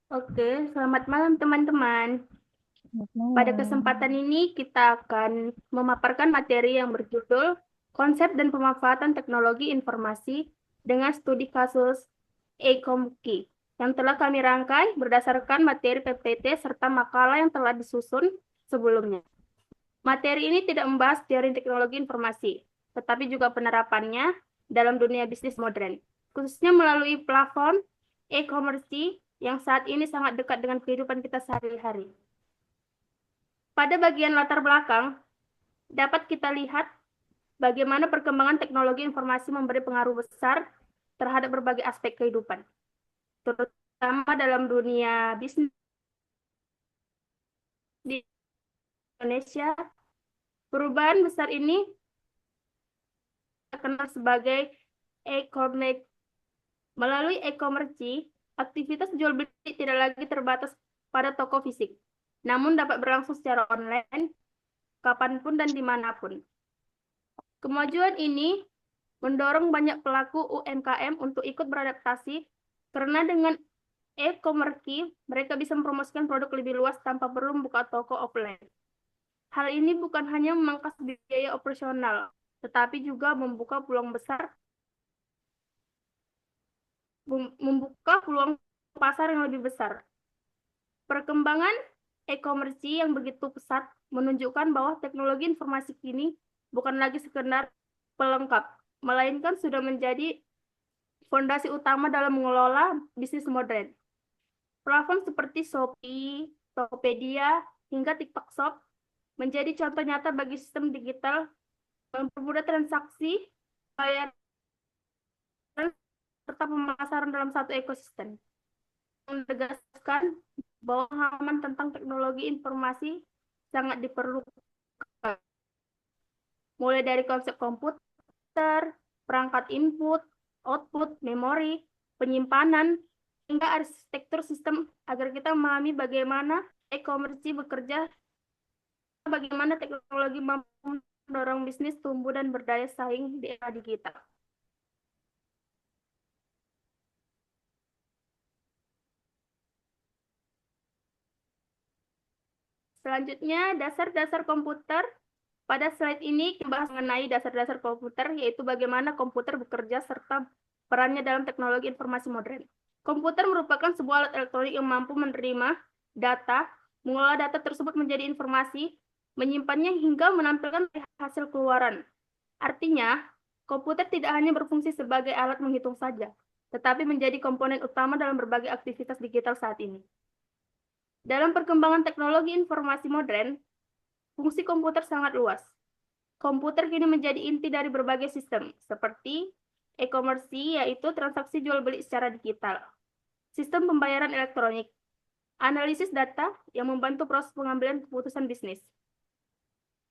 Oke, selamat malam teman-teman. Selamat Pada malam. kesempatan ini kita akan memaparkan materi yang berjudul Konsep dan Pemanfaatan Teknologi Informasi dengan Studi Kasus e-Comki yang telah kami rangkai berdasarkan materi PPT serta makalah yang telah disusun sebelumnya. Materi ini tidak membahas teori teknologi informasi, tetapi juga penerapannya dalam dunia bisnis modern, khususnya melalui platform e-commerce yang saat ini sangat dekat dengan kehidupan kita sehari-hari. Pada bagian latar belakang, dapat kita lihat bagaimana perkembangan teknologi informasi memberi pengaruh besar terhadap berbagai aspek kehidupan, terutama dalam dunia bisnis di Indonesia. Perubahan besar ini terkenal sebagai e-commerce. Melalui e-commerce, aktivitas jual beli tidak lagi terbatas pada toko fisik, namun dapat berlangsung secara online, kapanpun dan dimanapun. Kemajuan ini mendorong banyak pelaku UMKM untuk ikut beradaptasi karena dengan e-commerce mereka bisa mempromosikan produk lebih luas tanpa perlu membuka toko offline. Hal ini bukan hanya memangkas biaya operasional, tetapi juga membuka peluang pasar yang lebih besar. Perkembangan e-commerce yang begitu pesat menunjukkan bahwa teknologi informasi kini bukan lagi sekedar pelengkap, melainkan sudah menjadi fondasi utama dalam mengelola bisnis modern. Platform seperti Shopee, Tokopedia, hingga TikTok Shop menjadi contoh nyata bagi sistem digital yang mempermudah transaksi, bayaran, serta pemasaran dalam satu ekosistem. Menegaskan bahwa pemahaman tentang teknologi informasi sangat diperlukan, mulai dari konsep komputer, perangkat input, output, memori, penyimpanan, hingga arsitektur sistem agar kita memahami bagaimana e-commerce bekerja, bagaimana teknologi mampu mendorong bisnis tumbuh dan berdaya saing di era digital. Selanjutnya, dasar-dasar komputer. Pada slide ini kita bahas mengenai dasar-dasar komputer, yaitu bagaimana komputer bekerja serta perannya dalam teknologi informasi modern. Komputer merupakan sebuah alat elektronik yang mampu menerima data, mengolah data tersebut menjadi informasi, menyimpannya hingga menampilkan hasil keluaran. Artinya, komputer tidak hanya berfungsi sebagai alat menghitung saja, tetapi menjadi komponen utama dalam berbagai aktivitas digital saat ini. Dalam perkembangan teknologi informasi modern, fungsi komputer sangat luas. Komputer kini menjadi inti dari berbagai sistem, seperti e-commerce, yaitu transaksi jual beli secara digital, sistem pembayaran elektronik, analisis data yang membantu proses pengambilan keputusan bisnis.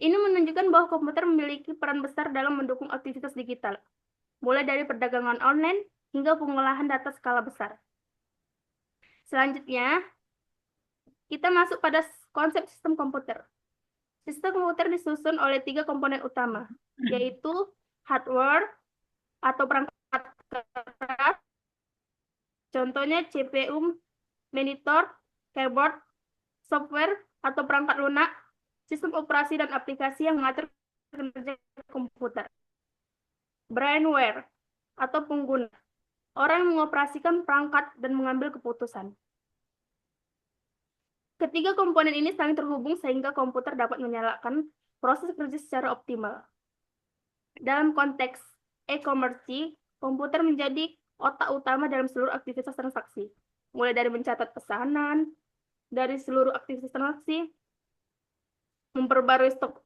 Ini menunjukkan bahwa komputer memiliki peran besar dalam mendukung aktivitas digital, mulai dari perdagangan online hingga pengolahan data skala besar. Selanjutnya, kita masuk pada konsep sistem komputer. Sistem komputer disusun oleh 3 komponen utama, yaitu hardware atau perangkat keras, contohnya CPU, monitor, keyboard, software atau perangkat lunak, sistem operasi dan aplikasi yang mengatur kinerja komputer. Brainware atau pengguna, orang yang mengoperasikan perangkat dan mengambil keputusan. Ketiga komponen ini saling terhubung sehingga komputer dapat menyalakan proses kerja secara optimal. Dalam konteks e-commerce, komputer menjadi otak utama dalam seluruh aktivitas transaksi, mulai dari mencatat pesanan, dari seluruh aktivitas transaksi, memperbarui stok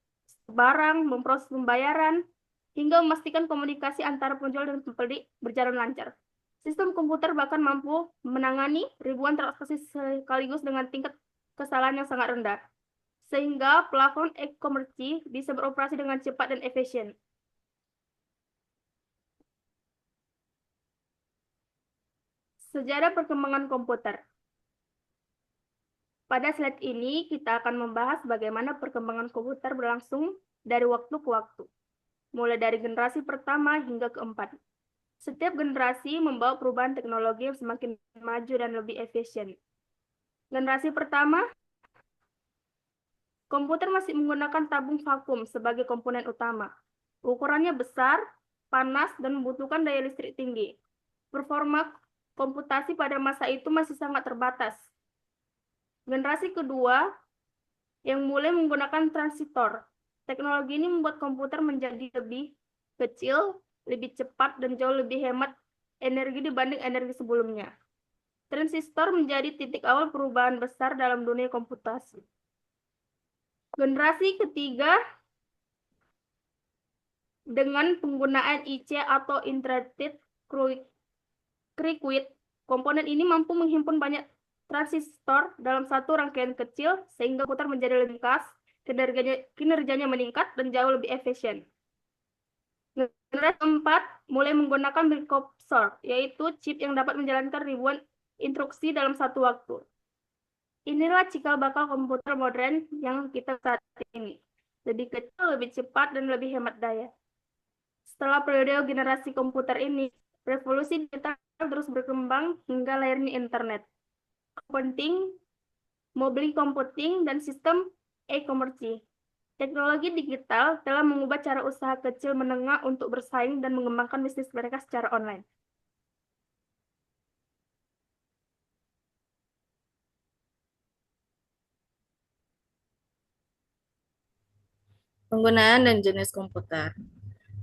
barang, memproses pembayaran, hingga memastikan komunikasi antara penjual dan pembeli berjalan lancar. Sistem komputer bahkan mampu menangani ribuan transaksi sekaligus dengan tingkat kesalahan yang sangat rendah, sehingga platform e-commerce bisa beroperasi dengan cepat dan efisien. Sejarah perkembangan komputer. Pada slide ini, kita akan membahas bagaimana perkembangan komputer berlangsung dari waktu ke waktu, mulai dari generasi pertama hingga keempat. Setiap generasi membawa perubahan teknologi yang semakin maju dan lebih efisien. Generasi pertama, komputer masih menggunakan tabung vakum sebagai komponen utama. Ukurannya besar, panas, dan membutuhkan daya listrik tinggi. Performa komputasi pada masa itu masih sangat terbatas. Generasi kedua, yang mulai menggunakan transistor. Teknologi ini membuat komputer menjadi lebih kecil, lebih cepat, dan jauh lebih hemat energi dibanding energi sebelumnya. Transistor menjadi titik awal perubahan besar dalam dunia komputasi. Generasi ketiga, dengan penggunaan IC atau Integrated Circuit, komponen ini mampu menghimpun banyak transistor dalam satu rangkaian kecil sehingga komputer menjadi lebih khas, kinerjanya meningkat, dan jauh lebih efisien. Generasi keempat mulai menggunakan Microprocessor, yaitu chip yang dapat menjalankan ribuan instruksi dalam satu waktu. Inilah cikal bakal komputer modern yang kita saat ini. Lebih kecil, lebih cepat, dan lebih hemat daya. Setelah periode generasi komputer ini, revolusi digital terus berkembang hingga lahirnya internet, computing, mobile computing, dan sistem e-commerce. Teknologi digital telah mengubah cara usaha kecil menengah untuk bersaing dan mengembangkan bisnis mereka secara online. Penggunaan dan jenis komputer.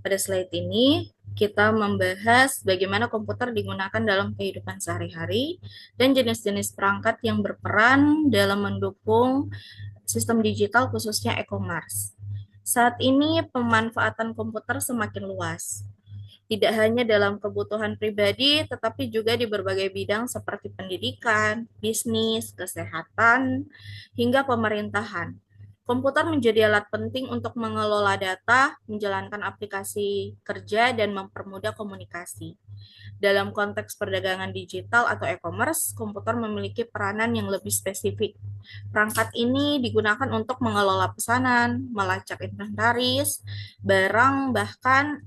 Pada slide ini, kita membahas bagaimana komputer digunakan dalam kehidupan sehari-hari dan jenis-jenis perangkat yang berperan dalam mendukung sistem digital khususnya e-commerce. Saat ini pemanfaatan komputer semakin luas, tidak hanya dalam kebutuhan pribadi, tetapi juga di berbagai bidang seperti pendidikan, bisnis, kesehatan, hingga pemerintahan. Komputer menjadi alat penting untuk mengelola data, menjalankan aplikasi kerja, dan mempermudah komunikasi. Dalam konteks perdagangan digital atau e-commerce, komputer memiliki peranan yang lebih spesifik. Perangkat ini digunakan untuk mengelola pesanan, melacak inventaris, barang, bahkan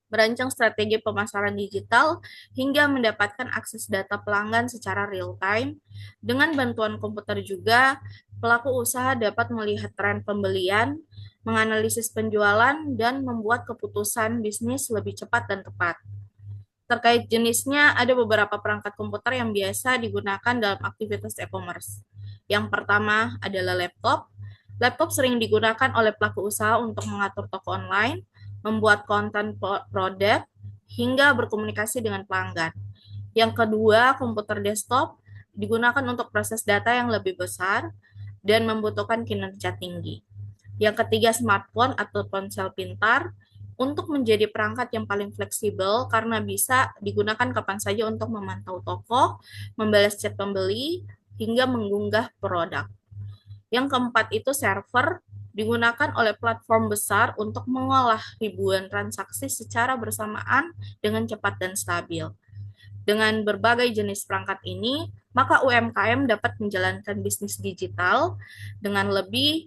merancang strategi pemasaran digital, hingga mendapatkan akses data pelanggan secara real-time. Dengan bantuan komputer juga, pelaku usaha dapat melihat tren pembelian, menganalisis penjualan, dan membuat keputusan bisnis lebih cepat dan tepat. Terkait jenisnya, ada beberapa perangkat komputer yang biasa digunakan dalam aktivitas e-commerce. Yang pertama adalah laptop. Laptop sering digunakan oleh pelaku usaha untuk mengatur toko online, membuat konten produk, hingga berkomunikasi dengan pelanggan. Yang kedua, komputer desktop digunakan untuk proses data yang lebih besar dan membutuhkan kinerja tinggi. Yang ketiga, smartphone atau ponsel pintar untuk menjadi perangkat yang paling fleksibel karena bisa digunakan kapan saja untuk memantau toko, membalas chat pembeli, hingga mengunggah produk. Yang keempat itu server, digunakan oleh platform besar untuk mengolah ribuan transaksi secara bersamaan dengan cepat dan stabil. Dengan berbagai jenis perangkat ini, maka UMKM dapat menjalankan bisnis digital dengan lebih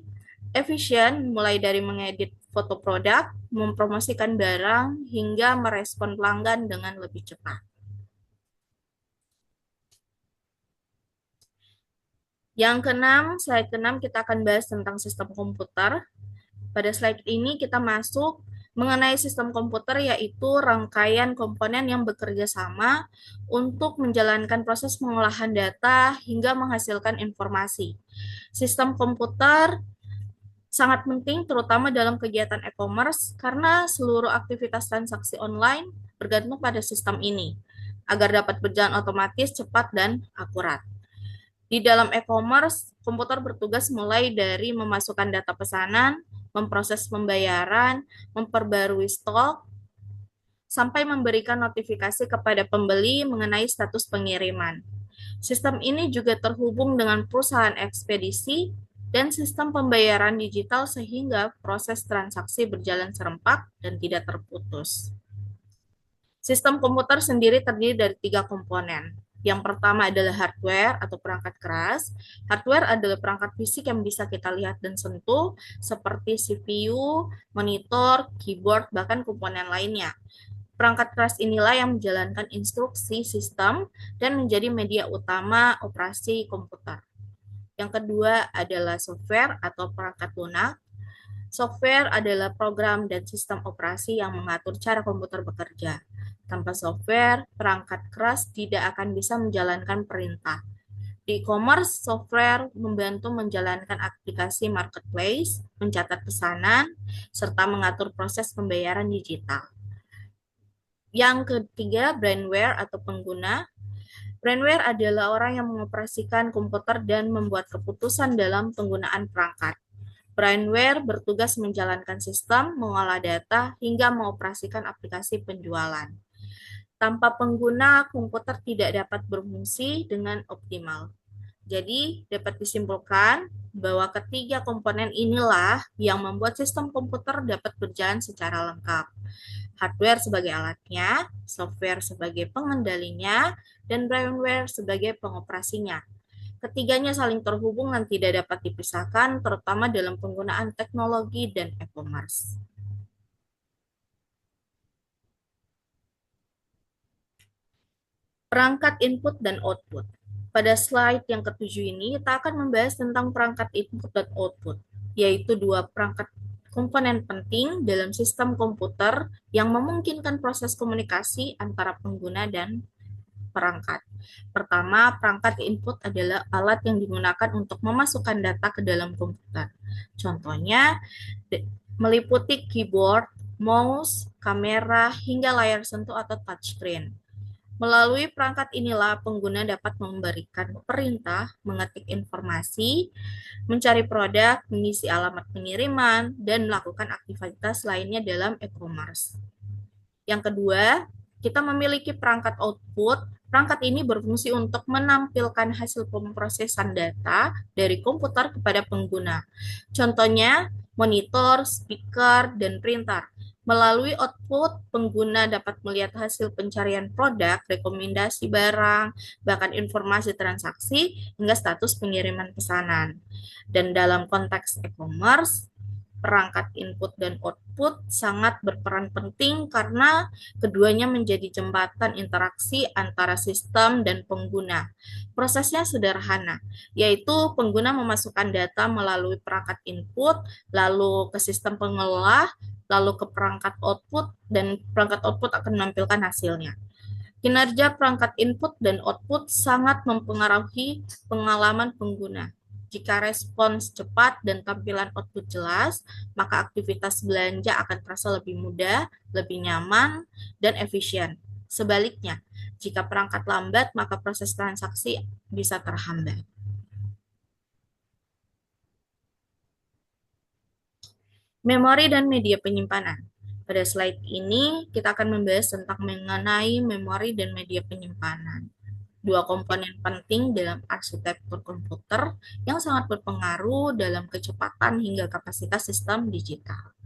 efisien, mulai dari mengedit foto produk, mempromosikan barang, hingga merespon pelanggan dengan lebih cepat. Yang keenam, slide keenam kita akan bahas tentang sistem komputer. Pada slide ini kita masuk mengenai sistem komputer, yaitu rangkaian komponen yang bekerja sama untuk menjalankan proses pengolahan data hingga menghasilkan informasi. Sistem komputer sangat penting terutama dalam kegiatan e-commerce karena seluruh aktivitas transaksi online bergantung pada sistem ini agar dapat berjalan otomatis, cepat, dan akurat. Di dalam e-commerce, komputer bertugas mulai dari memasukkan data pesanan, memproses pembayaran, memperbarui stok, sampai memberikan notifikasi kepada pembeli mengenai status pengiriman. Sistem ini juga terhubung dengan perusahaan ekspedisi dan sistem pembayaran digital sehingga proses transaksi berjalan serempak dan tidak terputus. Sistem komputer sendiri terdiri dari 3 komponen. Yang pertama adalah hardware atau perangkat keras. Hardware adalah perangkat fisik yang bisa kita lihat dan sentuh, seperti CPU, monitor, keyboard, bahkan komponen lainnya. Perangkat keras inilah yang menjalankan instruksi sistem dan menjadi media utama operasi komputer. Yang kedua adalah software atau perangkat lunak. Software adalah program dan sistem operasi yang mengatur cara komputer bekerja. Tanpa software, perangkat keras tidak akan bisa menjalankan perintah. Di e-commerce, software membantu menjalankan aplikasi marketplace, mencatat pesanan, serta mengatur proses pembayaran digital. Yang ketiga, brandware atau pengguna. Brandware adalah orang yang mengoperasikan komputer dan membuat keputusan dalam penggunaan perangkat. Brandware bertugas menjalankan sistem, mengolah data, hingga mengoperasikan aplikasi penjualan. Tanpa pengguna, komputer tidak dapat berfungsi dengan optimal. Jadi, dapat disimpulkan bahwa ketiga komponen inilah yang membuat sistem komputer dapat berjalan secara lengkap. Hardware sebagai alatnya, software sebagai pengendalinya, dan brandware sebagai pengoperasinya. Ketiganya saling terhubung dan tidak dapat dipisahkan, terutama dalam penggunaan teknologi dan e-commerce. Perangkat input dan output. Pada slide yang ketujuh ini, kita akan membahas tentang perangkat input dan output, yaitu dua perangkat komponen penting dalam sistem komputer yang memungkinkan proses komunikasi antara pengguna dan perangkat. Pertama, perangkat input adalah alat yang digunakan untuk memasukkan data ke dalam komputer. Contohnya, meliputi keyboard, mouse, kamera, hingga layar sentuh atau touchscreen. Melalui perangkat inilah pengguna dapat memberikan perintah, mengetik informasi, mencari produk, mengisi alamat pengiriman, dan melakukan aktivitas lainnya dalam e-commerce. Yang kedua, kita memiliki perangkat output. Perangkat ini berfungsi untuk menampilkan hasil pemrosesan data dari komputer kepada pengguna. Contohnya, monitor, speaker, dan printer. Melalui output, pengguna dapat melihat hasil pencarian produk, rekomendasi barang, bahkan informasi transaksi, hingga status pengiriman pesanan. Dan dalam konteks e-commerce, perangkat input dan output sangat berperan penting karena keduanya menjadi jembatan interaksi antara sistem dan pengguna. Prosesnya sederhana, yaitu pengguna memasukkan data melalui perangkat input, lalu ke sistem pengelola, lalu ke perangkat output, dan perangkat output akan menampilkan hasilnya. Kinerja perangkat input dan output sangat mempengaruhi pengalaman pengguna. Jika respons cepat dan tampilan output jelas, maka aktivitas belanja akan terasa lebih mudah, lebih nyaman, dan efisien. Sebaliknya, jika perangkat lambat, maka proses transaksi bisa terhambat. Memori dan media penyimpanan. Pada slide ini, kita akan membahas tentang mengenai memori dan media penyimpanan. Dua komponen penting dalam arsitektur komputer yang sangat berpengaruh dalam kecepatan hingga kapasitas sistem digital.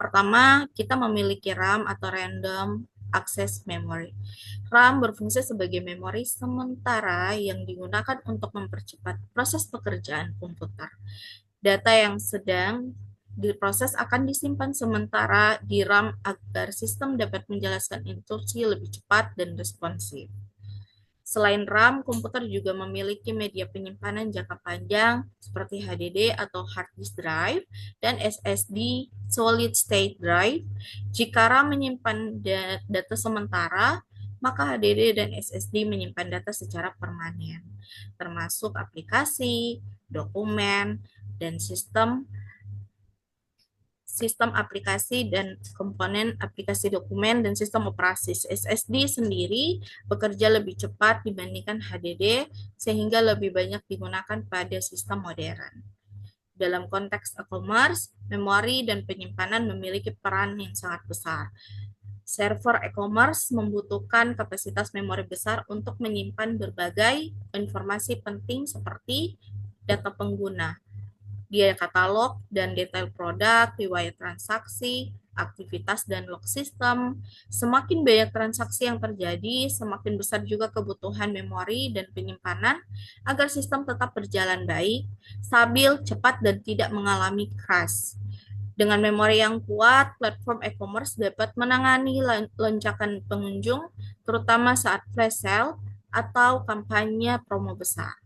Pertama, kita memiliki RAM atau Random Access Memory. RAM berfungsi sebagai memori sementara yang digunakan untuk mempercepat proses pekerjaan komputer. Data yang sedang diproses akan disimpan sementara di RAM agar sistem dapat menjelaskan instruksi lebih cepat dan responsif. Selain RAM, komputer juga memiliki media penyimpanan jangka panjang seperti HDD atau hard disk drive dan SSD solid state drive. Jika RAM menyimpan data sementara, maka HDD dan SSD menyimpan data secara permanen, termasuk aplikasi, dokumen, dan sistem aplikasi dan komponen aplikasi dokumen dan sistem operasi. SSD sendiri bekerja lebih cepat dibandingkan HDD sehingga lebih banyak digunakan pada sistem modern. Dalam konteks e-commerce, memori dan penyimpanan memiliki peran yang sangat besar. Server e-commerce membutuhkan kapasitas memori besar untuk menyimpan berbagai informasi penting seperti data pengguna, biaya katalog dan detail produk, riwayat transaksi, aktivitas dan log sistem. Semakin banyak transaksi yang terjadi, semakin besar juga kebutuhan memori dan penyimpanan agar sistem tetap berjalan baik, stabil, cepat, dan tidak mengalami crash. Dengan memori yang kuat, platform e-commerce dapat menangani lonjakan pengunjung, terutama saat flash sale atau kampanye promo besar.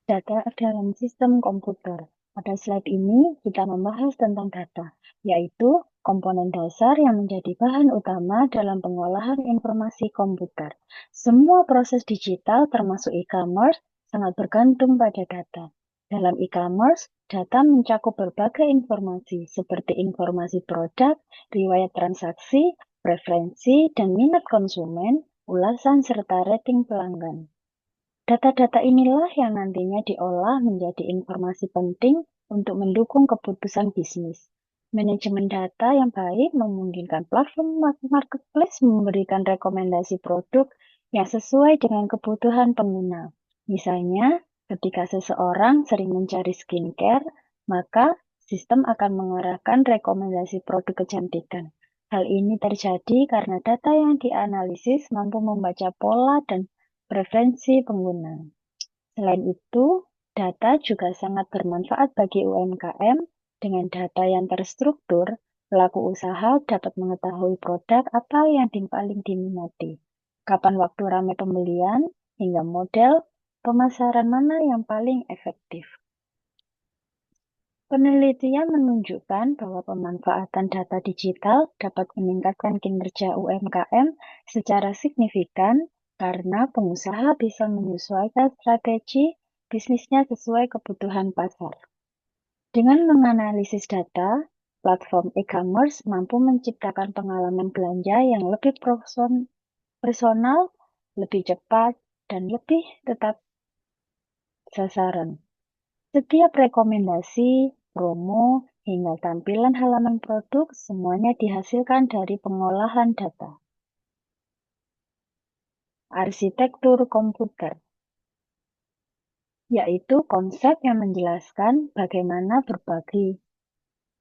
Data dalam sistem komputer. Pada slide ini, kita membahas tentang data, yaitu komponen dasar yang menjadi bahan utama dalam pengolahan informasi komputer. Semua proses digital, termasuk e-commerce, sangat bergantung pada data. Dalam e-commerce, data mencakup berbagai informasi, seperti informasi produk, riwayat transaksi, preferensi, dan minat konsumen, ulasan, serta rating pelanggan. Data-data inilah yang nantinya diolah menjadi informasi penting untuk mendukung keputusan bisnis. Manajemen data yang baik memungkinkan platform marketplace memberikan rekomendasi produk yang sesuai dengan kebutuhan pengguna. Misalnya, ketika seseorang sering mencari skincare, maka sistem akan mengarahkan rekomendasi produk kecantikan. Hal ini terjadi karena data yang dianalisis mampu membaca pola dan preferensi pengguna. Selain itu, data juga sangat bermanfaat bagi UMKM. Dengan data yang terstruktur, pelaku usaha dapat mengetahui produk apa yang paling diminati, kapan waktu ramai pembelian, hingga model pemasaran mana yang paling efektif. Penelitian menunjukkan bahwa pemanfaatan data digital dapat meningkatkan kinerja UMKM secara signifikan karena pengusaha bisa menyesuaikan strategi bisnisnya sesuai kebutuhan pasar. Dengan menganalisis data, platform e-commerce mampu menciptakan pengalaman belanja yang lebih personal, lebih cepat, dan lebih tepat sasaran. Setiap rekomendasi, promo, hingga tampilan halaman produk semuanya dihasilkan dari pengolahan data. Arsitektur komputer, yaitu konsep yang menjelaskan bagaimana berbagai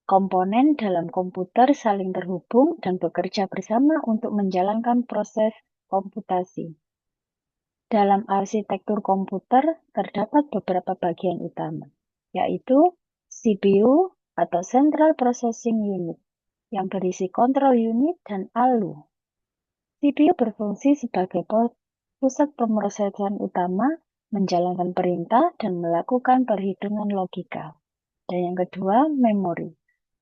komponen dalam komputer saling terhubung dan bekerja bersama untuk menjalankan proses komputasi. Dalam arsitektur komputer terdapat beberapa bagian utama, yaitu CPU atau Central Processing Unit, yang berisi kontrol unit dan ALU. CPU berfungsi sebagai pusat pemrosesan utama, menjalankan perintah dan melakukan perhitungan logika. Dan yang kedua, memori.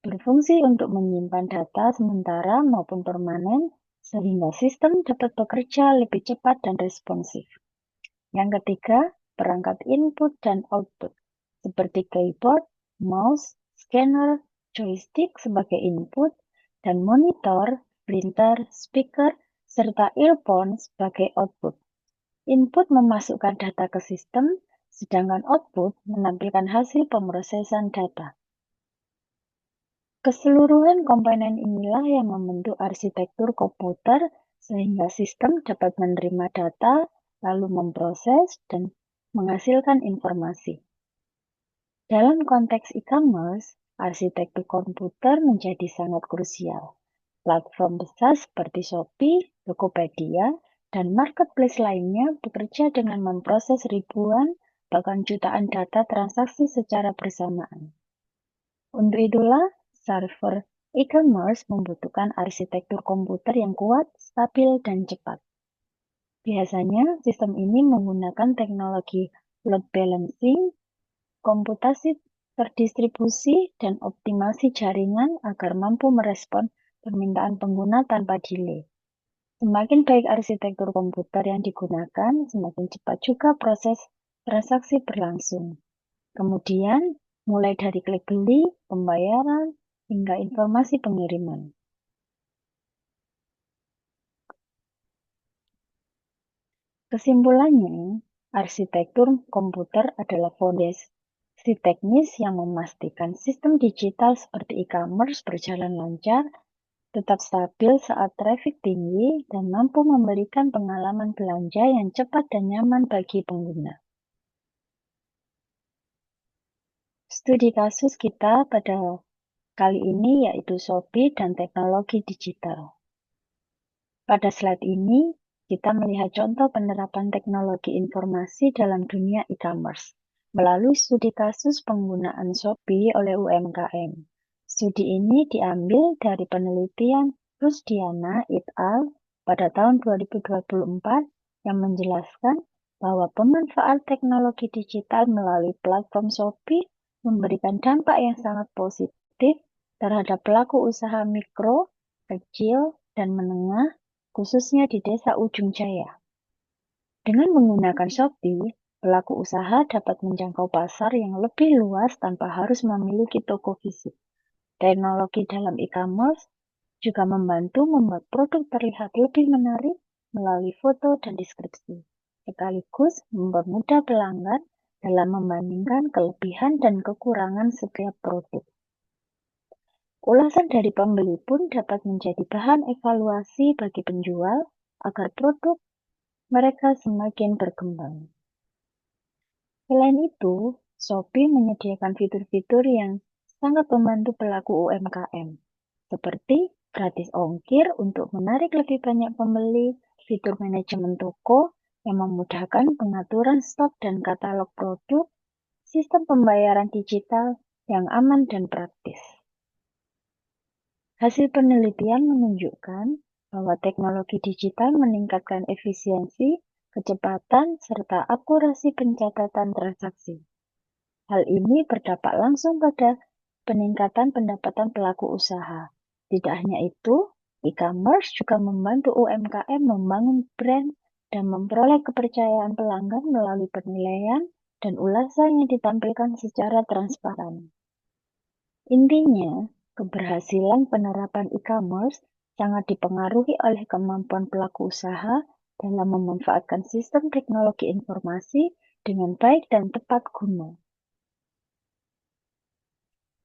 Berfungsi untuk menyimpan data sementara maupun permanen, sehingga sistem dapat bekerja lebih cepat dan responsif. Yang ketiga, perangkat input dan output, seperti keyboard, mouse, scanner, joystick sebagai input, dan monitor, printer, speaker, serta earphone sebagai output. Input memasukkan data ke sistem, sedangkan output menampilkan hasil pemrosesan data. Keseluruhan komponen inilah yang membentuk arsitektur komputer sehingga sistem dapat menerima data, lalu memproses dan menghasilkan informasi. Dalam konteks e-commerce, arsitektur komputer menjadi sangat krusial. Platform besar seperti Shopee, Tokopedia, dan marketplace lainnya bekerja dengan memproses ribuan, bahkan jutaan data transaksi secara bersamaan. Untuk itulah, server e-commerce membutuhkan arsitektur komputer yang kuat, stabil, dan cepat. Biasanya, sistem ini menggunakan teknologi load balancing, komputasi terdistribusi, dan optimasi jaringan agar mampu merespon permintaan pengguna tanpa delay. Semakin baik arsitektur komputer yang digunakan, semakin cepat juga proses transaksi berlangsung. Kemudian, mulai dari klik beli, pembayaran, hingga informasi pengiriman. Kesimpulannya, arsitektur komputer adalah fondasi teknis yang memastikan sistem digital seperti e-commerce berjalan lancar, tetap stabil saat traffic tinggi, dan mampu memberikan pengalaman belanja yang cepat dan nyaman bagi pengguna. Studi kasus kita pada kali ini yaitu Shopee dan teknologi digital. Pada slide ini, kita melihat contoh penerapan teknologi informasi dalam dunia e-commerce. melalui studi kasus penggunaan Shopee oleh UMKM. Studi ini diambil dari penelitian Rusdiana et al. Pada tahun 2024 yang menjelaskan bahwa pemanfaat teknologi digital melalui platform Shopee memberikan dampak yang sangat positif terhadap pelaku usaha mikro, kecil, dan menengah, khususnya di desa Ujung Jaya. Dengan menggunakan Shopee, pelaku usaha dapat menjangkau pasar yang lebih luas tanpa harus memiliki toko fisik. Teknologi dalam e-commerce juga membantu membuat produk terlihat lebih menarik melalui foto dan deskripsi, sekaligus mempermudah pelanggan dalam membandingkan kelebihan dan kekurangan setiap produk. Ulasan dari pembeli pun dapat menjadi bahan evaluasi bagi penjual agar produk mereka semakin berkembang. Selain itu, Shopee menyediakan fitur-fitur yang sangat membantu pelaku UMKM, seperti gratis ongkir untuk menarik lebih banyak pembeli, fitur manajemen toko yang memudahkan pengaturan stok dan katalog produk, sistem pembayaran digital yang aman dan praktis. Hasil penelitian menunjukkan bahwa teknologi digital meningkatkan efisiensi, kecepatan, serta akurasi pencatatan transaksi. Hal ini berdampak langsung pada peningkatan pendapatan pelaku usaha. Tidak hanya itu, e-commerce juga membantu UMKM membangun brand dan memperoleh kepercayaan pelanggan melalui penilaian dan ulasan yang ditampilkan secara transparan. Intinya, keberhasilan penerapan e-commerce sangat dipengaruhi oleh kemampuan pelaku usaha dalam memanfaatkan sistem teknologi informasi dengan baik dan tepat guna.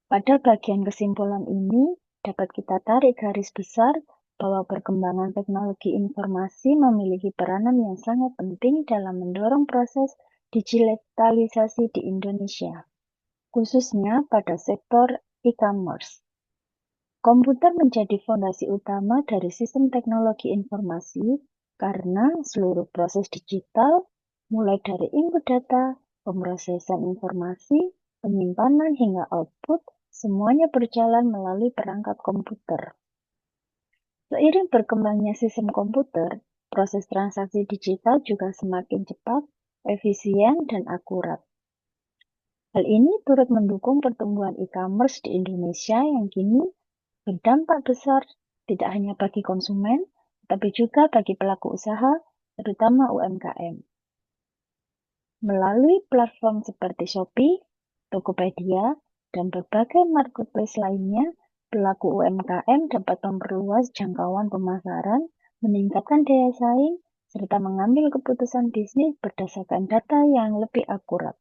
Pada bagian kesimpulan ini, dapat kita tarik garis besar bahwa perkembangan teknologi informasi memiliki peranan yang sangat penting dalam mendorong proses digitalisasi di Indonesia, khususnya pada sektor e-commerce. Komputer menjadi fondasi utama dari sistem teknologi informasi karena seluruh proses digital, mulai dari input data, pemrosesan informasi, penyimpanan hingga output, semuanya berjalan melalui perangkat komputer. Seiring berkembangnya sistem komputer, proses transaksi digital juga semakin cepat, efisien, dan akurat. Hal ini turut mendukung pertumbuhan e-commerce di Indonesia yang kini berdampak besar tidak hanya bagi konsumen, tapi juga bagi pelaku usaha, terutama UMKM. Melalui platform seperti Shopee, Tokopedia, dan berbagai marketplace lainnya, pelaku UMKM dapat memperluas jangkauan pemasaran, meningkatkan daya saing, serta mengambil keputusan bisnis berdasarkan data yang lebih akurat.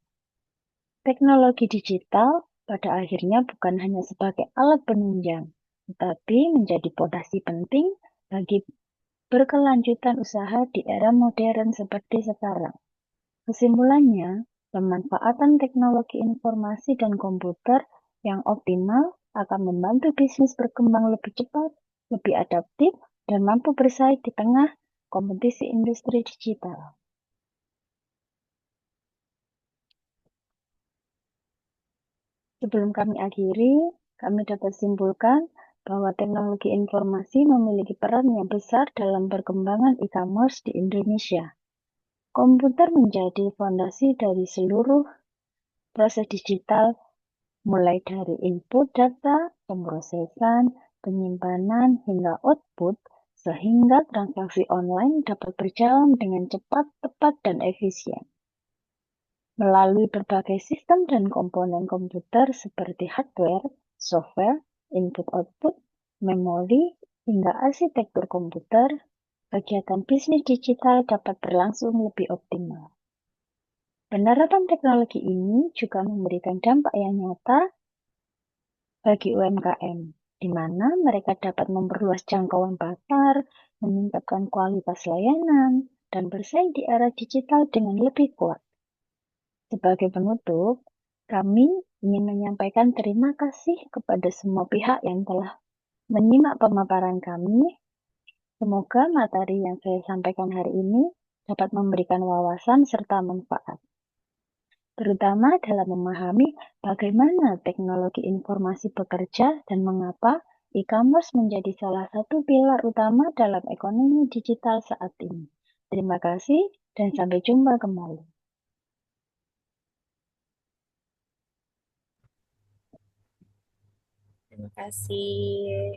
Teknologi digital pada akhirnya bukan hanya sebagai alat penunjang, tetapi menjadi fondasi penting bagi berkelanjutan usaha di era modern seperti sekarang. Kesimpulannya, pemanfaatan teknologi informasi dan komputer yang optimal akan membantu bisnis berkembang lebih cepat, lebih adaptif, dan mampu bersaing di tengah kompetisi industri digital. Sebelum kami akhiri, kami dapat simpulkan bahwa teknologi informasi memiliki peran yang besar dalam perkembangan e-commerce di Indonesia. Komputer menjadi fondasi dari seluruh proses digital, mulai dari input data, pemrosesan, penyimpanan, hingga output, sehingga transaksi online dapat berjalan dengan cepat, tepat, dan efisien. Melalui berbagai sistem dan komponen komputer seperti hardware, software, input-output, memori, hingga arsitektur komputer, kegiatan bisnis digital dapat berlangsung lebih optimal. Penerapan teknologi ini juga memberikan dampak yang nyata bagi UMKM, di mana mereka dapat memperluas jangkauan pasar, meningkatkan kualitas layanan, dan bersaing di era digital dengan lebih kuat. Sebagai penutup, kami ingin menyampaikan terima kasih kepada semua pihak yang telah menyimak pemaparan kami. Semoga materi yang saya sampaikan hari ini dapat memberikan wawasan serta manfaat. terutama dalam memahami bagaimana teknologi informasi bekerja dan mengapa e-commerce menjadi salah satu pilar utama dalam ekonomi digital saat ini. Terima kasih dan sampai jumpa kembali. Terima kasih.